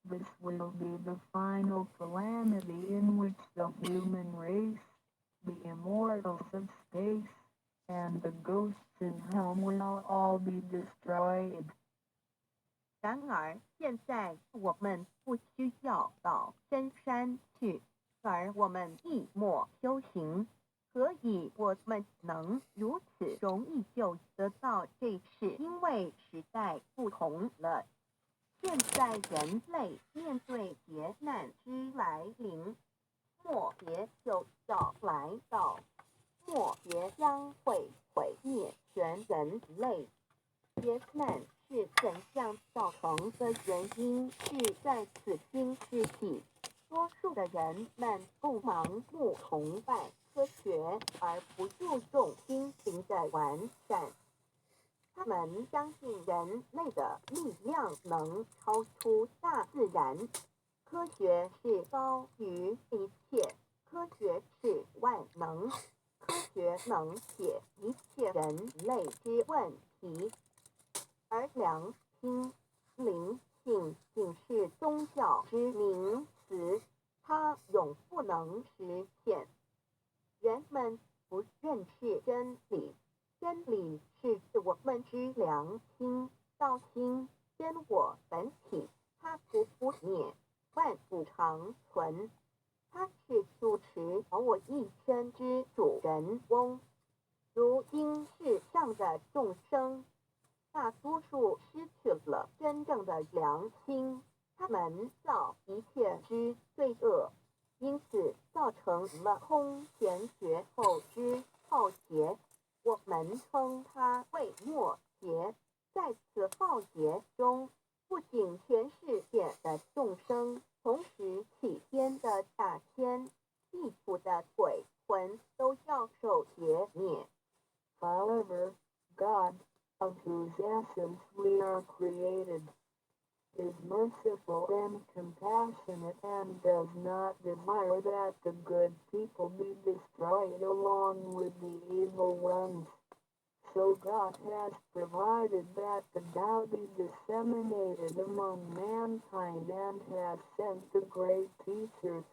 This will be the final calamity in which the human race, the immortals of space, and the ghosts in hell will all be destroyed. 然而，现在我们不需要到深山去，而我们默默修行。何以我们能如此容易就得到这事？因为时代不同了。现在人类面对劫难之来临，末劫就要来到，末劫将会毁灭全人类。劫难是怎样造成的原因是在此今之起，多数的人们不盲目崇拜科学，而不注重心灵的完善。他们相信人类的力量能超出大自然，科学是高于一切，科学是万能，科学能解一切人类之问题。而良心、灵性仅是宗教之名词，它永不能实现。人们不认识真理，真理是我们之良心、道心、真我本体，它不灭，万古长存。它是主持我一生之主人翁。如今世上的众生，大多数失去了真正的良心，他们造一切之罪恶，因此造成了空前绝后之浩劫。我们称它为末劫。在此浩劫中，不仅全世界的众生，同时起天的大天、地府的鬼魂都要受劫灭。However, God, of whose essence we are created, is merciful and compassionate and does not desire that the good people be destroyed along with the evil ones. So God has provided that the Tao be disseminated among mankind and has sent the great teachers,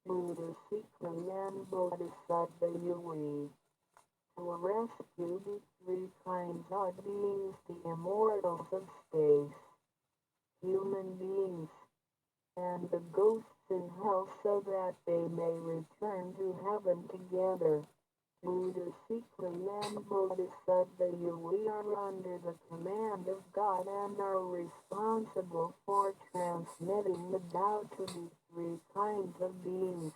Buddha, Sikhi, and Bodhisattva Yui, to rescue the three kinds of beings, the immortals of space, human beings, and the ghosts in hell, so that they may return to heaven together. Buddha, Sikhi, and Bodhisattva, we are under the command of God and are responsible for transmitting the Tao to the three kinds of beings.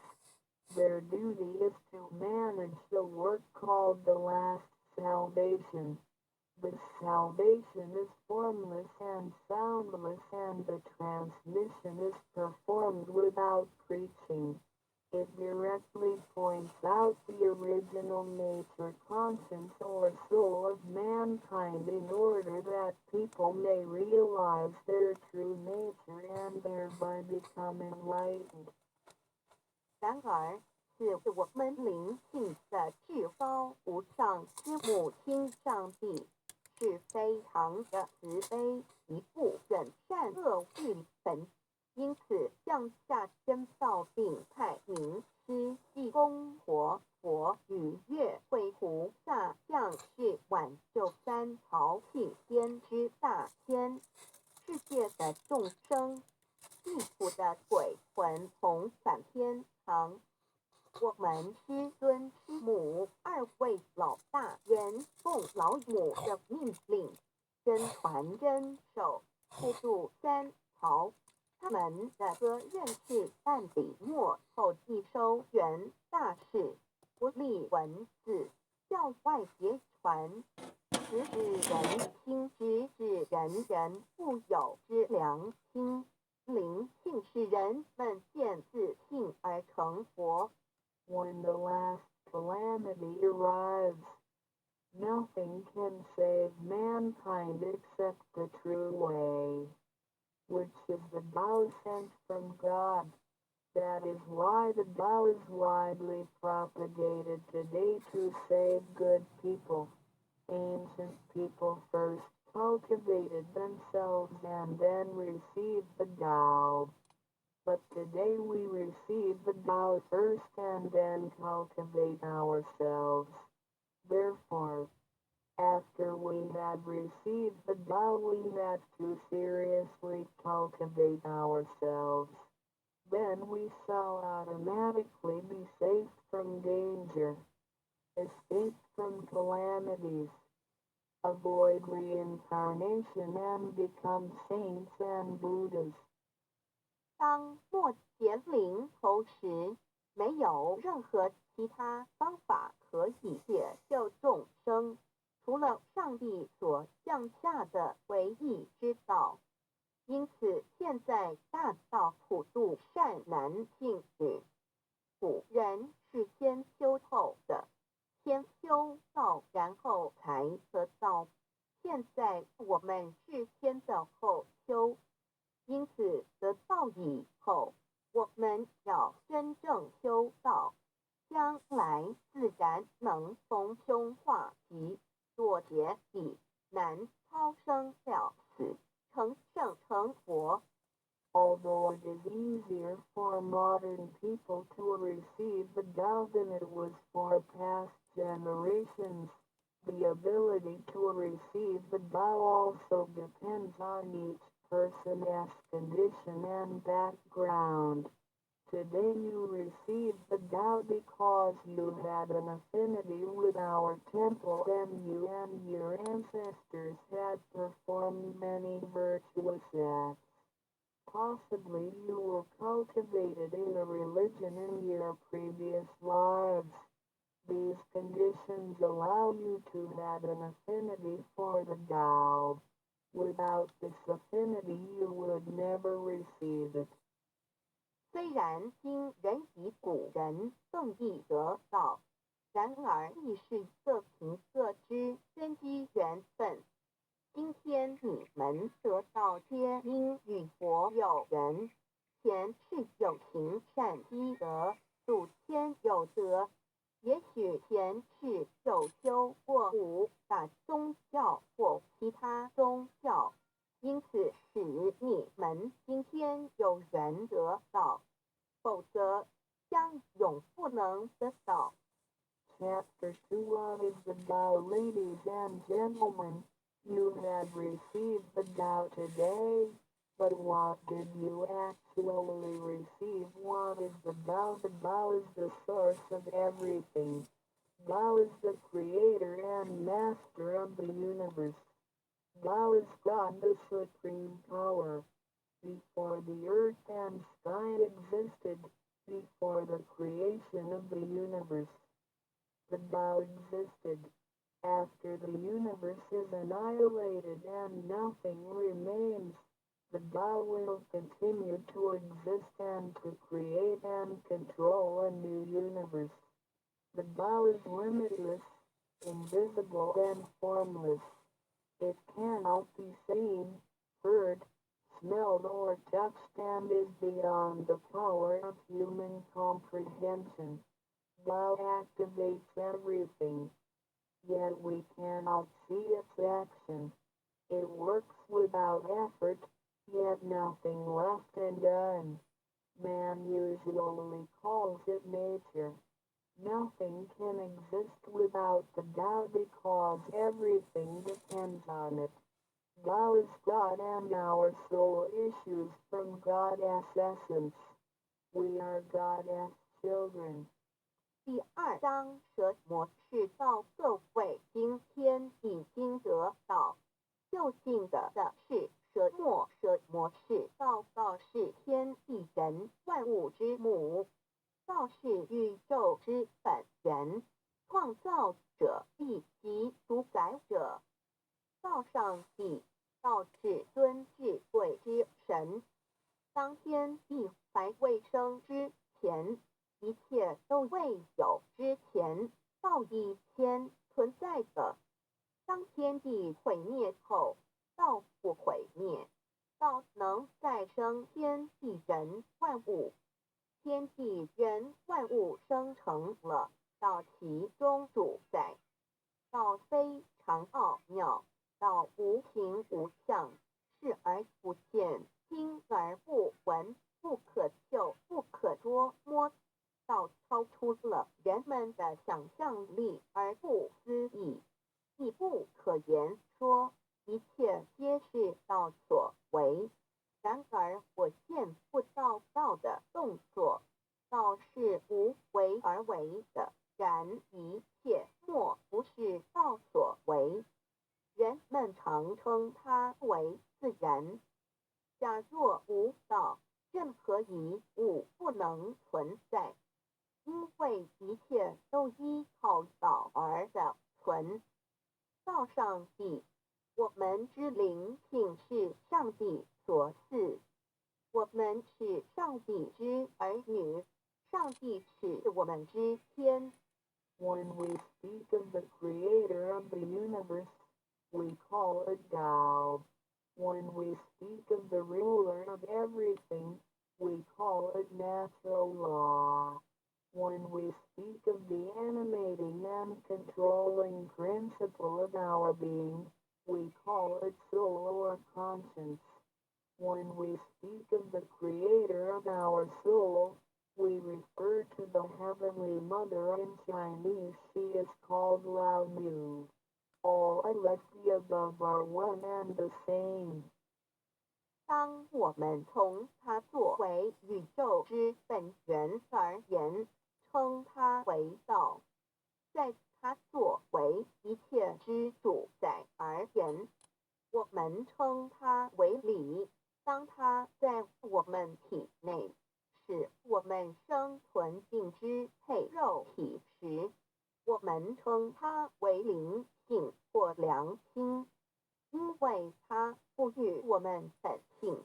Their duty is to manage the work called the last salvation. The salvation is formless and soundless, and the transmission is performed without preaching. It directly points out the original nature, conscience, or soul of mankind in order that people may realize their true nature and thereby become enlightened. 然而，是我们灵性的至高无上之母亲上帝，是非常的慈悲，一不忍善恶为本，因此降下真道并派名师济公活佛与月慧菩萨降世挽救三朝弃天之大天，世界的众生。地府的鬼魂从返天堂，我们师尊师母二位老大人奉老母的命令，真传真守护住三朝。他们的责任是办理末后一收元大事，不立文字，向外结传。直指人心，直指人人富有之良心。灵性使人们见自信而成佛。When the last calamity arrives, nothing can save mankind except the true way, which is the Tao sent from God. That is why the Tao is widely propagated today to save good people. Ancient people first cultivated themselves and then received the Tao. But today we receive the Tao first and then cultivate ourselves. Therefore, after we have received the Tao, we have to seriously cultivate ourselves. Then we shall automatically be safe from danger, escape from calamities, avoid reincarnation and become saints and Buddhas. 当末节临头时，没有任何其他方法可以解救众生，除了上帝所降下的唯一之道。因此，现在大道普渡善男信女，古人是先修后的，先修道，然后才得道。现在我们是先的后修。因此，得道以后，我们要真正修道，将来自然能逢凶化吉，躲劫彼难超生了死，成圣成佛。Although it is easier for modern people to receive the Tao than it was for past generations, the ability to receive the Tao also depends on each person's condition and background. Today you receive the Tao because you had an affinity with our temple and you and your ancestors had performed many virtuous acts. Possibly you were cultivated in a religion in your previous lives. These conditions allow you to have an affinity for the Tao. Without this affinity, you would never receive it. 虽然今人比古人更易得道，然而亦是各凭各之根基缘分。今天你们得到皆因与佛有缘，前世有行善积德，祖先有德，也许前世有修过五大宗教或其他宗教，因此使你们今天有缘得到，否则将永不能得到。Chapter 2 What is the Tao, ladies and gentlemen? You have received the Tao today, but what did you actually receive? What is the Tao? The Tao is the source of everything. Tao is the creator and master of the universe. Tao is God, the supreme power. Before the earth and sky existed, before the creation of the universe, the Tao existed. After the universe is annihilated and nothing remains, the Tao will continue to exist and to create and control a new universe. The Tao is limitless, invisible, and formless. It cannot be seen, heard, smelled, or touched and is beyond the power of human comprehension. Tao activates everything. Yet we cannot see its action. It works without effort, yet nothing left undone. Man usually calls it nature. Nothing can exist without the Tao because everything depends on it. Tao is God and our soul issues from God's essence. We are God's children. 第2章蛇模式到各位今天已经得到就近的是蛇模式道是天地人万物之母，道是宇宙之本源，创造者以及主宰者。道上帝，道至尊至贵之神。当天地还未生之前，一切都未有之前，道以前存在的。当天地毁灭后，道不毁灭，道能再生天地人万物。天地人万物生成了，道其中主宰。道非常奥妙，道无形无相，视而不见，听而不闻，不可们的想象力而不思议，亦不可言说，一切皆是道所为。然而我见不到道的动作，道是无为而为的，然一切莫不是道所为。人们常称它为自然。假若无道，任何一物不能存在，因为一切都依靠道而的存。道上帝，我们之灵性是上帝所赐，我们是上帝之儿女，上帝是我们之天。When we speak of the creator of the universe, we call it Tao. When we speak of the ruler of everything, we call it natural law. When we speak of the animating and controlling principle of our being, we call it soul or conscience. When we speak of the creator of our soul, we refer to the Heavenly Mother. In Chinese she is called Lao Mu. All of the above are one and the same. 当我们从它作为宇宙之本源而言，称它为道；在它作为一切之主宰而言，我们称它为理。当它在我们体内，使我们生存并之配肉体时，我们称它为灵性或良心，因为它不与我们本性。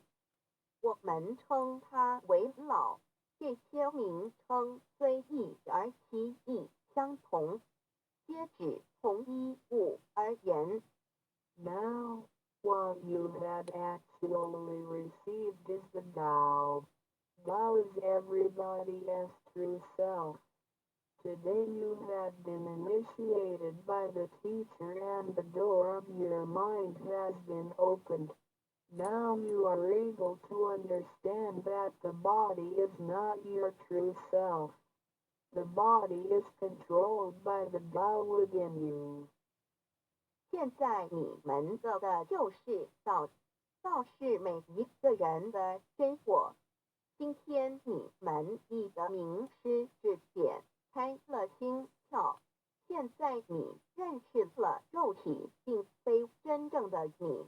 我们称它为老，这些名称虽异而其意相同，皆指同一物而言。Now, what you had actually received is the Tao. Tao is everybody's true self. Today you have been initiated by the teacher and the door of your mind has been opened. Now you are able to understand that the body is not your true self. The body is controlled by the Tao within you. 现在你们的就是道，道是每一个人的真我。今天你们一的名师指点开了心窍，现在你认识了肉体并非真正的你，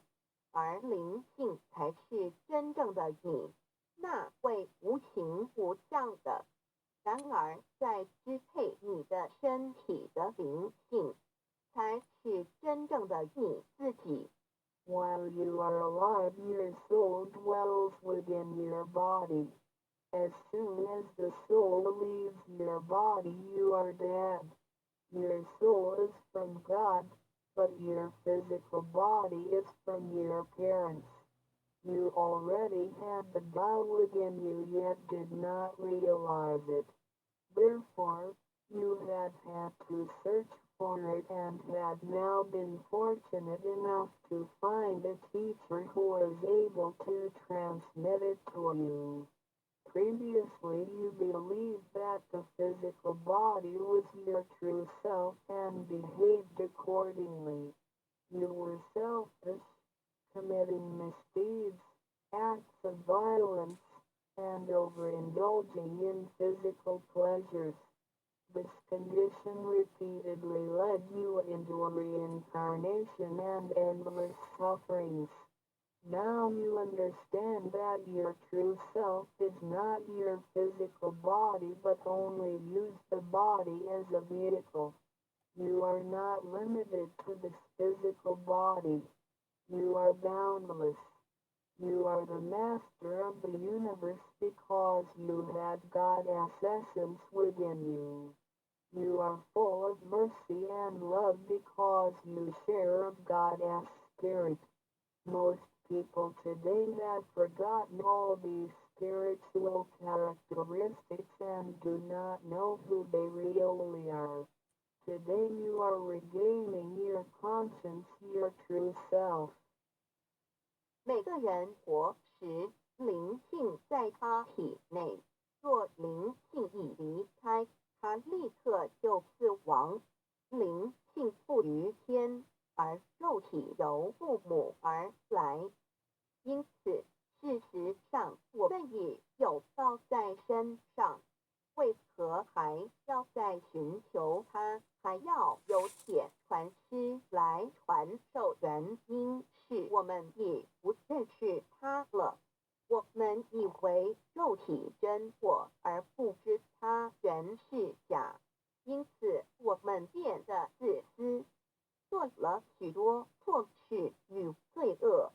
而灵性才是真正的你，那位无形无相的，然而在支配你的身体的灵性，才是真正的你自己。While you are alive, your soul dwells within your body. As soon as the soul leaves your body, you are dead. Your soul is from God, but your physical body is from your parents. You already had the Tao within you, yet did not realize it. Therefore, you had to search for it and had now been fortunate enough to find a teacher who was able to transmit it to you. Previously, you believed that the physical body was your true self and behaved accordingly. You were selfish, committing misdeeds, acts of violence, and overindulging in physical pleasures. This condition repeatedly led you into a reincarnation and endless sufferings. Now you understand that your true self is not your physical body but only use the body as a vehicle. You are not limited to this physical body. You are boundless. You are the master of the universe because you had God's essence within you. You are full of mercy and love because you share of God's spirit. Most people today have forgotten all these spiritual characteristics and do not know who they really are. Today you are regaining your conscience, your true self. 每个人活时，灵性在他体内，若灵性一离开，他立刻就身上，为何还要再寻求他？还要有铁传师来传授？原因是我们已不认识他了。我们以为肉体真我，而不知它原是假，因此我们变得自私，做了许多错事与罪恶。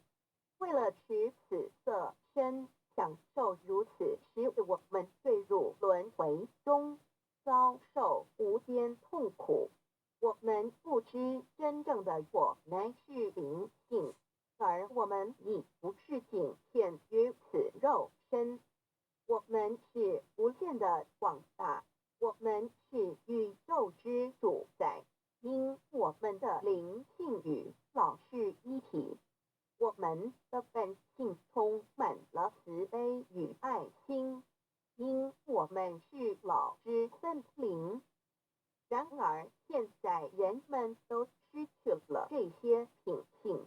为了使此色身享受如此，使我们坠入轮回中，遭受无边痛苦。我们不知真正的我乃是灵性，而我们已不是仅限于此肉身。我们是无限的广大，我们是宇宙之主宰，因我们的灵性与老是一体。我们的本性充满了慈悲与爱心，因我们是老之森林。然而，现在人们都失去了这些品性，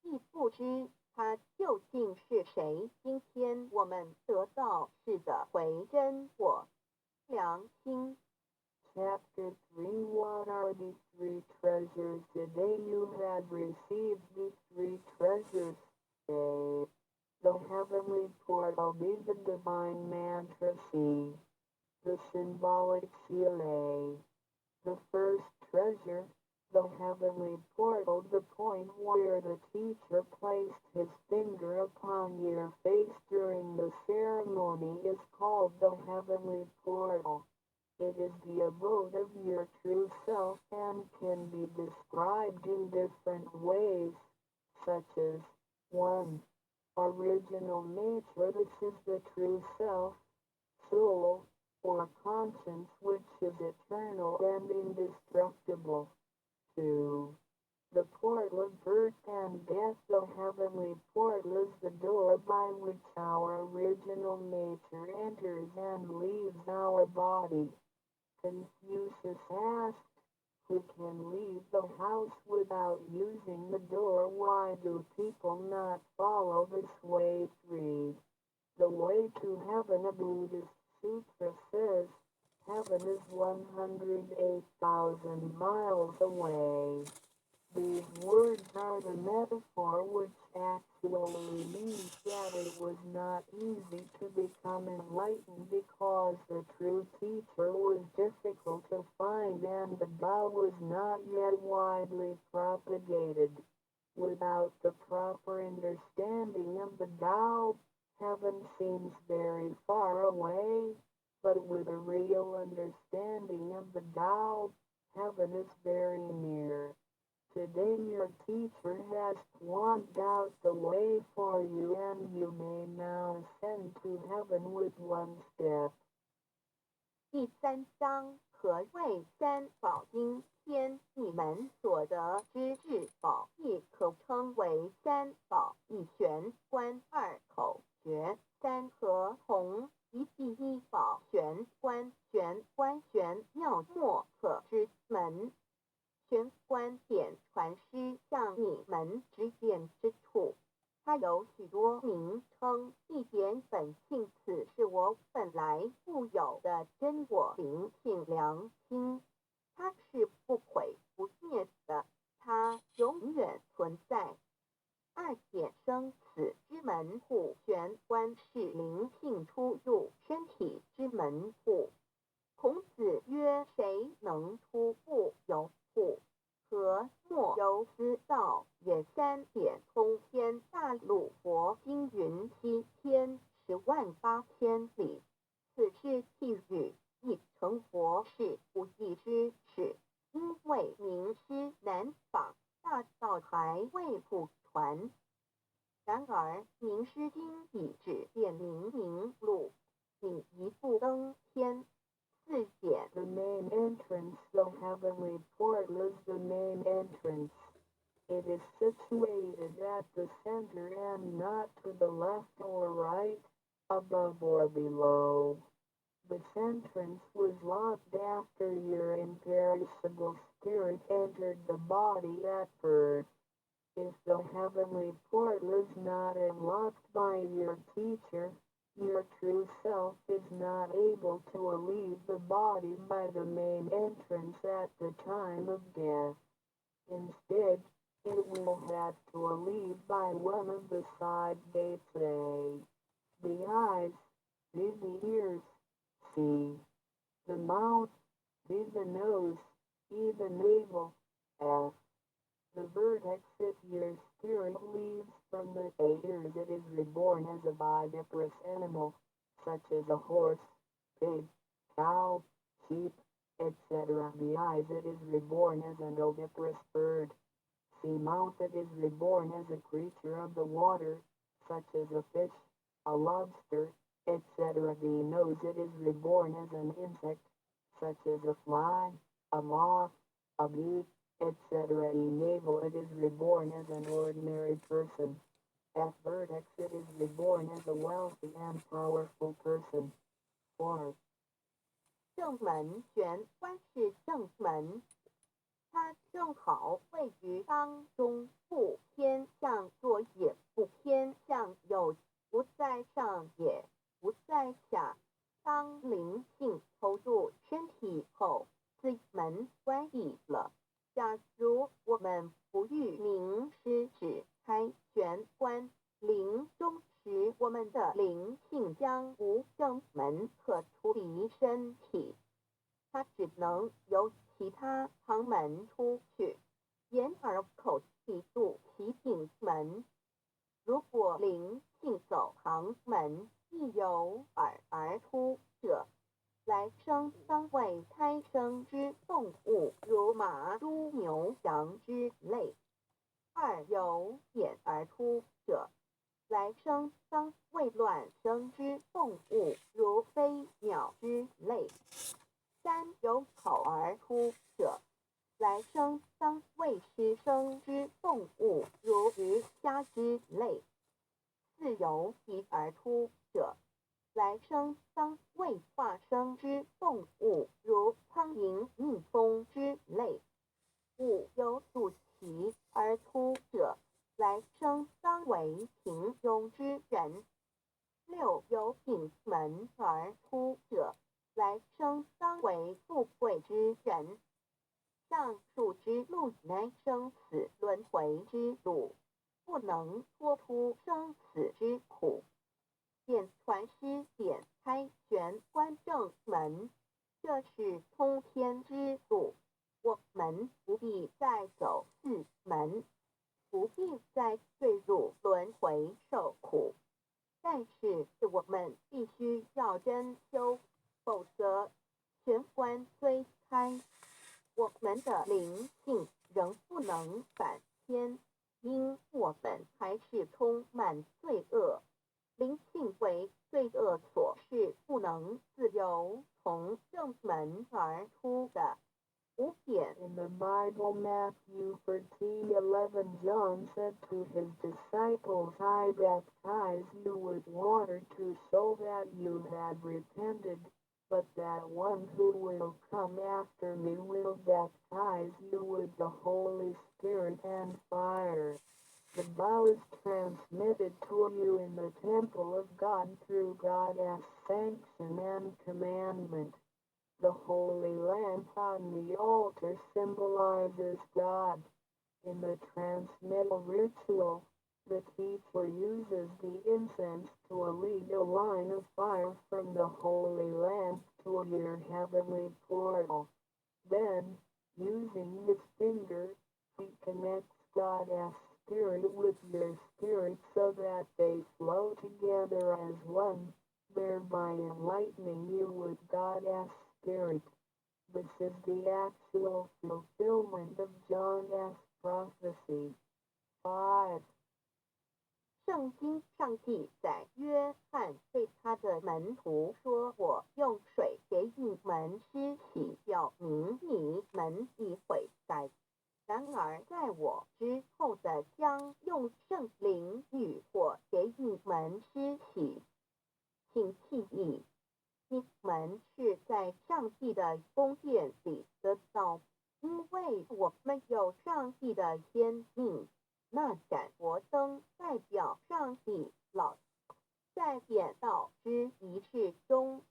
亦不知他究竟是谁。今天我们得到是的回真我良心。Chapter 3 What are these three treasures? Today you have received these three treasures. A. The heavenly portal be the divine mantra C. The symbolic seal A. The first treasure, the heavenly portal, the point where the teacher placed his finger upon your face during the ceremony, is called the heavenly portal. It is the abode of your true self and can be described in different ways, such as 1. Original nature, this is the true self, soul, or conscience, which is eternal and indestructible. 2. The portal of birth and death, the heavenly portal is the door by which our original nature enters and leaves our body. Confucius asked, who can leave the house without using the door? Why do people not follow this way? 3. The way to heaven, a Buddhist sutra says, heaven is 108,000 miles away. These words are the metaphor which actually means that it was not easy to become enlightened because the true teacher was difficult to find and the Tao was not yet widely propagated. Without the proper understanding of the Tao, heaven seems very far away, but with a real understanding of the Tao, heaven is very near. Today your teacher has pointed out the way for you and you may now ascend to heaven with one step. 第3章何谓三宝经天？你们所得之至宝，亦可称为三宝：一玄观，二口诀，三合同。一第一宝玄观，玄观玄妙莫测之门。玄观点传师向你们指点之处，它有许多名称。一点本性，此是我本来固有的真我灵性良心，它是不毁不灭的，它永远存在。二点生死之门户，玄观是灵性出入身体之门户。孔子曰：谁能出不由户？何莫由斯道也。三点通天大陆佛经云：7天108000里，此是譬喻，亦成佛是不义之事。因为名师难访，大道还未普传。然而名师经已指点明路，你一步登天。4点 The main entrance, the heavenly portal, is the main entrance. It is situated at the center and not to the left or right, above or below. This entrance was locked after your imperishable spirit entered the body at birth. If the heavenly portal is not unlocked by your teacher, Your true self is not able to leave the body by the main entrance at the time of death. Instead, it will have to leave by one of the side gates A. The eyes, B the ears, C the mouth, D the nose, E the navel, F the vertex. If your spirit leaves from the ears, it is reborn as a viviparous animal, such as a horse, pig, cow, sheep, etc. The eyes, it is reborn as an oviparous bird. The mouth, it is reborn as a creature of the water, such as a fish, a lobster, etc. The nose, it is reborn as an insect, such as a fly, a moth, a bee, etc. The navel, it is reborn as an ordinary person. At vertex, it is reborn as a wealthy and powerful person. 4. 正门玄关是正门，它正好位于当中，不偏向左也不偏向右，不在上也不在下。当灵性投入身体后，此门关闭了。假如我们不欲明师指开玄关，临终时我们的灵性将无正门可出离身体，它只能由其他旁门出去，眼耳口气入其顶门。如果灵性走旁门，亦由耳而出者，来生当为胎生之动物，如马、猪、牛、羊之类；二由眼而出者，来生当为卵生之动物，如飞鸟之类；三由口而出者，来生当为湿生之动物，如鱼虾之类；四由鼻而出者，来生当为化生之动物，如苍蝇、蜜蜂之类；五由肚脐而出者，来生当为平庸之人；六由顶门而出者，来生当为富贵之人。上述之路乃生死轮回之路，不能脱出生死之苦。见传师点开玄关正门，这是通天之路，我们不必再走四门，不必再坠入轮回受苦。但是我们必须要真修，否则玄关虽开，我们的灵性仍不能返天，因我们还是充满罪恶。灵性为罪恶所是不能自由从正门而出的。5点 In the Bible, Matthew 13:11, John said to his disciples, I baptize you with water to show that you have repented, but that one who will come after me will baptize you with the Holy Spirit and fire. The vow is transmitted to you in the temple of God through God's sanction and commandment. The holy lamp on the altar symbolizes God. In the transmittal ritual, the teacher uses the incense to lead a line of fire from the holy lamp to your heavenly portal. Then, using his finger, he connects God's spirit with your spirit so that they flow together as one, thereby enlightening you with God's spirit. This is the actual fulfillment of John's prophecy. 5. 圣经上记载，约翰对他的门徒说：“我用水给你们施洗，表明你们已悔改。然而，在我之后的将用圣灵与火给你们施洗。请记忆，你们是在上帝的宫殿里得到，因为我们有上帝的天命。那盏活灯代表上帝老在点道之仪式中，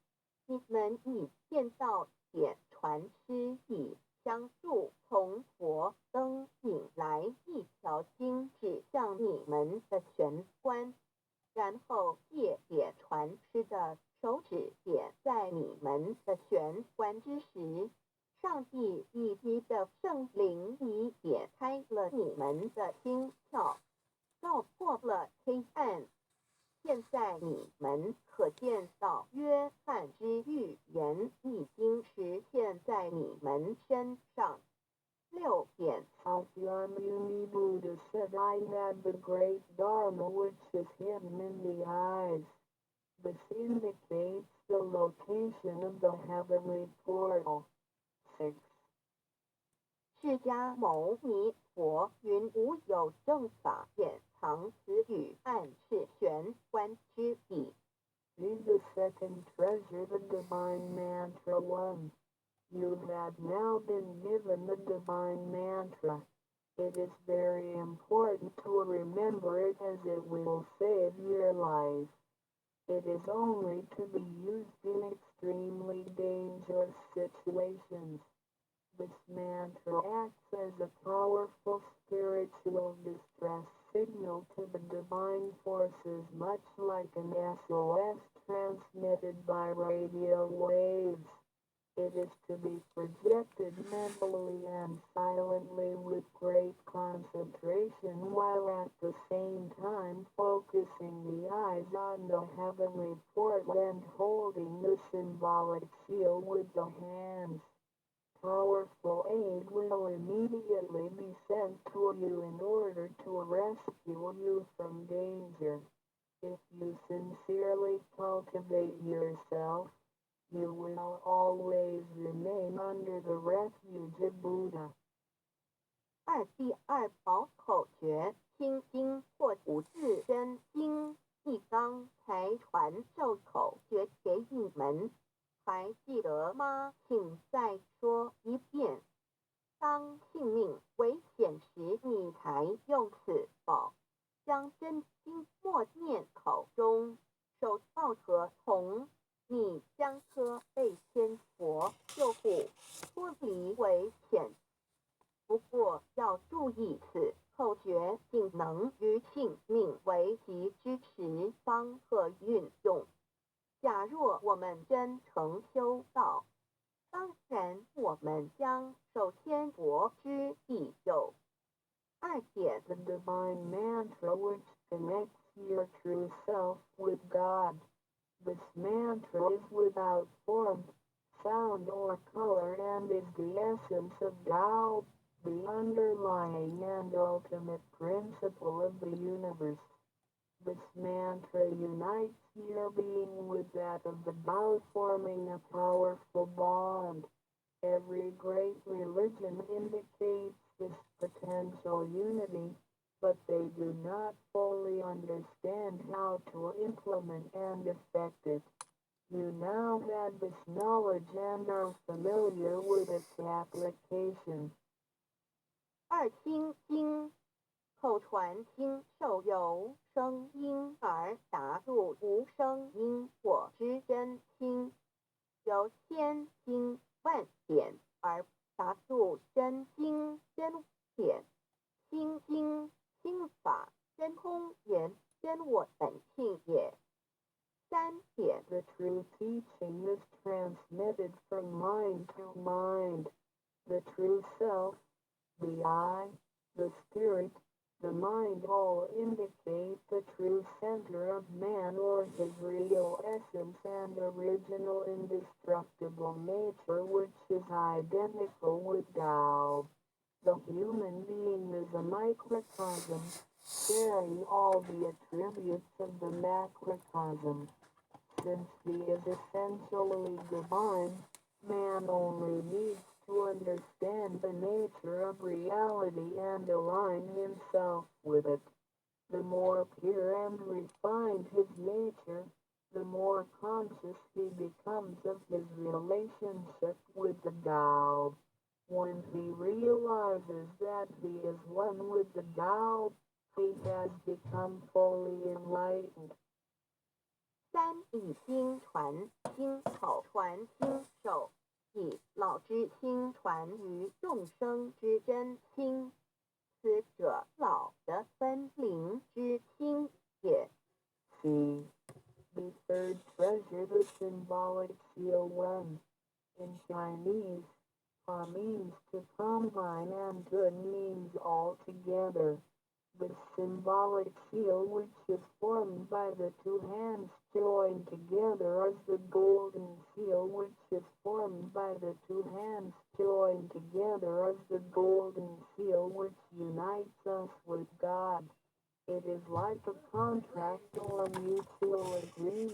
你们以建造点传师以相助，从佛灯引来一条经指向你们的玄关，然后借点传师的手指点在你们的玄关之时，上帝以你的圣灵已点开了你们的心窍，照破了黑暗。现在你们可见到约翰之预言已经实现在你们身上。6点 Sakyamuni Buddha said, I had the great Dharma which is hidden in the eyes. This indicates the location of the heavenly portal. 6. 释迦牟尼佛云无有正法掩藏此语，暗示玄关之底。Read the second treasure, the divine mantra 1. You have now been given the divine mantra. It is very important to remember it as it will save your life. It is only to be used in extremely dangerous situations. This mantra acts as a powerful spiritual distress signal to the divine forces, much like an SOS transmitted by radio waves. It is to be projected mentally and silently with great concentration, while at the same time focusing the eyes on the heavenly portal and holding the symbolic seal with the hands. Powerful aid will immediately be sent to you in order to rescue you from danger. If you sincerely cultivate yourself, you will always remain under the refuge of Buddha. 第二宝口诀：听经或无字真经，一刚才传授口诀给你们。还记得吗？请再说一遍。当性命危险时，你才用此宝，将真经默念口中，手抱着铜，你将可被千佛救护，脱离危险。不过要注意，此口诀仅能于性命危急之时方可运用。假若我们真诚修道，当然我们将受天国之庇佑。2点 The divine mantra which connects your true self with God. This mantra is without form, sound, or color and is the essence of Tao, the underlying and ultimate principle of the universe. This mantra unites your being with that of the Tao, forming a powerful bond. Every great religion indicates this potential unity, but they do not fully understand how to implement and effect it. You now have this knowledge and are familiar with its application. 二听经，口传经受由声音而达入无声音或之真听，由千经万典而达入真经真典，心经心法真空言真我本性也。3点 The true teaching is transmitted from mind to mind. The true self, the I, the spirit, the mind all indicate the true center of man or his real essence and original indestructible nature, which is identical with Tao. The human being is a microcosm, sharing all the attributes of the macrocosm. Since he is essentially divine, man only needs to understand the nature of reality and align himself with it. The more pure and refined his nature, the more conscious he becomes of his relationship with the Tao. When he realizes that he is one with the Tao, he has become fully enlightened. 三以经传经口传经手，以老之亲传于众生之真亲，此者老的分灵之亲也。C. The third treasure, the symbolic seal one. In Chinese, pa means to combine and good means all together. The symbolic seal, which is formed by the two hands joined together, is the golden seal, which is formed by the two hands joined together, is the golden seal, which unites us with God. It is like a contract or mutual agreement.